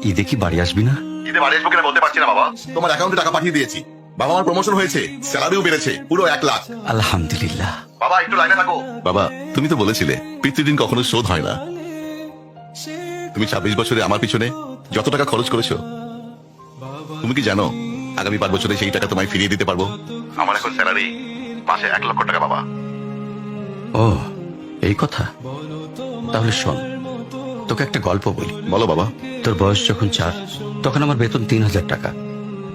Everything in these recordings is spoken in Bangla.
ঈদে কি বাড়ি আসবি না? ঈদে বাড়ি আসবো কিনা বলতে পারছি না বাবা। তোমার অ্যাকাউন্টে টাকা পাঠিয়ে দিয়েছি। বাবা, আমার প্রমোশন হয়েছে, স্যালারিও বেড়েছে, পুরো 1 লাখ। আলহামদুলিল্লাহ। বাবা একটু লাইনে থাকো। বাবা, তুমি তো বলেছিলে পিতৃদিন কখনো শোধ হয় না। তুমি 26 বছরে আমার পিছনে যত টাকা খরচ করেছো, তুমি কি জানো আগামী 5 বছরে সেই টাকা তোমায় ফিরিয়ে দিতে পারবো? আমার এখন স্যালারি মাসে 1 লক্ষ টাকা বাবা। ও, এই কথা। তাহলে শোন, তোকে একটা গল্প বলি। বলো বাবা। তোর বয়স যখন 4, তখন আমার বেতন 3000 টাকা।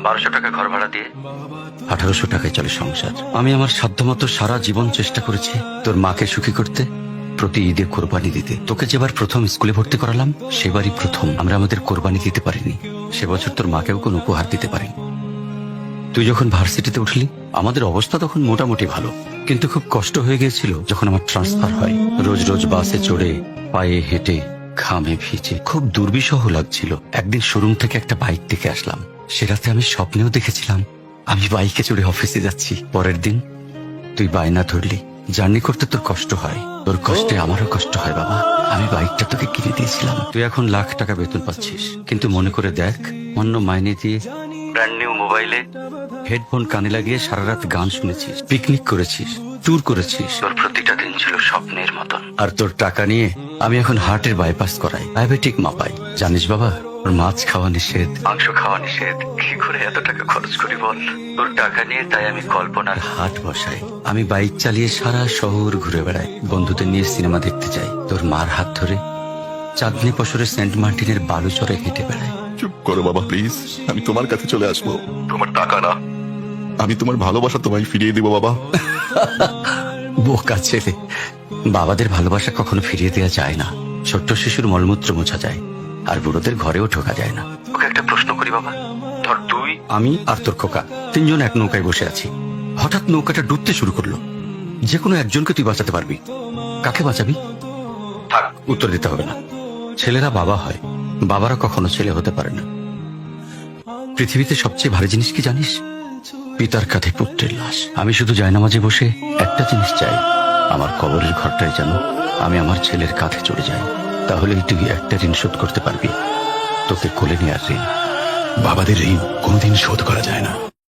1200 টাকা ঘর ভাড়া দিয়ে 1800 টাকায় চলে সংসার। আমি আমার সাধ্যমতো সারা জীবন চেষ্টা করেছি তোর মাকে সুখী করতে, প্রতি ঈদে কোরবানি দিতে। তোকে যেবার প্রথম স্কুলে ভর্তি করালাম, সেবারই প্রথম আমরা আমাদের কোরবানি দিতে পারিনি। সে বছর তোর মাকেও কোনো উপহার দিতে পারিনি। তুই যখন ভার্সিটিতে উঠলি, আমাদের অবস্থা তখন মোটামুটি ভালো, কিন্তু খুব কষ্ট হয়ে গিয়েছিল যখন আমার ট্রান্সফার হয়। রোজ রোজ বাসে চড়ে, পায়ে হেঁটে, ঘামে ভিজে খুব দুর্বিষহ লাগছিল। একদিন শোরুম থেকে একটা বাইক দেখে আসলাম। সে রাতে আমি স্বপ্নেও দেখেছিলাম আমি বাইকে চড়ে অফিসে যাচ্ছি। পরের দিন তুই বায়না ধরলি, জার্নি করতে তোর কষ্ট হয়, তোর কষ্টে আমারও কষ্ট হয় বাবা। আমি বাইকটা তোকে কিনে দিয়েছিলাম। তুই এখন লাখ টাকা বেতন পাচ্ছিস, কিন্তু মনে করে দেখ, অন্য মাইনে দিয়ে ব্র্যান্ড নিউ মোবাইলে হেডফোন কানে লাগিয়ে সারা রাত গান শুনেছিস, পিকনিক করেছিস, ট্যুর করেছিস। তোর প্রতিটা দিন ছিল স্বপ্নের মতন। আর তোর টাকা নিয়ে আমি এখন হার্টের বাইপাস করাই, ডায়াবেটিক মাপাই। জানিস বাবা, তোর মাছ খাওয়া নিষেধ, মাংস খাওয়া নিষেধ। কি করে এত টাকা খরচ করি বল? তোর টাকা নিয়ে তাই আমি কল্পনার হাট বসাই। আমি বাইক চালিয়ে সারা শহর ঘুরে বেড়াই, বন্ধুদের নিয়ে সিনেমা দেখতে যাই, তোর মার হাত ধরে চাঁদনি পশরে সেন্ট মার্টিনের বালুচরে হেঁটে বেড়াই। চুপ করো বাবা প্লিজ, আমি তোমার কাছে চলে আসবো। তোমার টাকা না, আমি তোমার ভালোবাসা তোমায় ফিরিয়ে দিব বাবা। বোকা ছেলে, বাবাদের ভালোবাসা কখনো ফিরিয়ে দেওয়া যায় না। ছোট্ট শিশুর মলমূত্র মোছা যায়, আর বুড়োদের ঘরেও ঢোকা যায় না। ওকে একটা প্রশ্ন করি বাবা, ধর তুই, আমি আর তোর খোকা তিনজন এক নৌকায় বসে আছি। হঠাৎ নৌকাটা ডুবতে শুরু করলো। যে কোনো একজনকে তুই বাঁচাতে পারবি, কাকে বাঁচাবি? থাক, উত্তর দিতে হবে না। ছেলেরা বাবা হয়, বাবারা কখনো ছেলে হতে পারে না। পৃথিবীতে সবচেয়ে ভারী জিনিস কি জানিস? পিতার কাঁধে পুত্রের লাশ। আমি শুধু জায়নামাজে বসে একটা জিনিস চাই, আমার কবরের ঘরটায় যেন আমি আমার ছেলের কাঁধে চলে যাই। তাহলেই তুই একটা ঋণ শোধ করতে পারবি, তোকে কোলে নেওয়ার ঋণ। বাবাদের ঋণ কোনোদিন শোধ করা যায় না।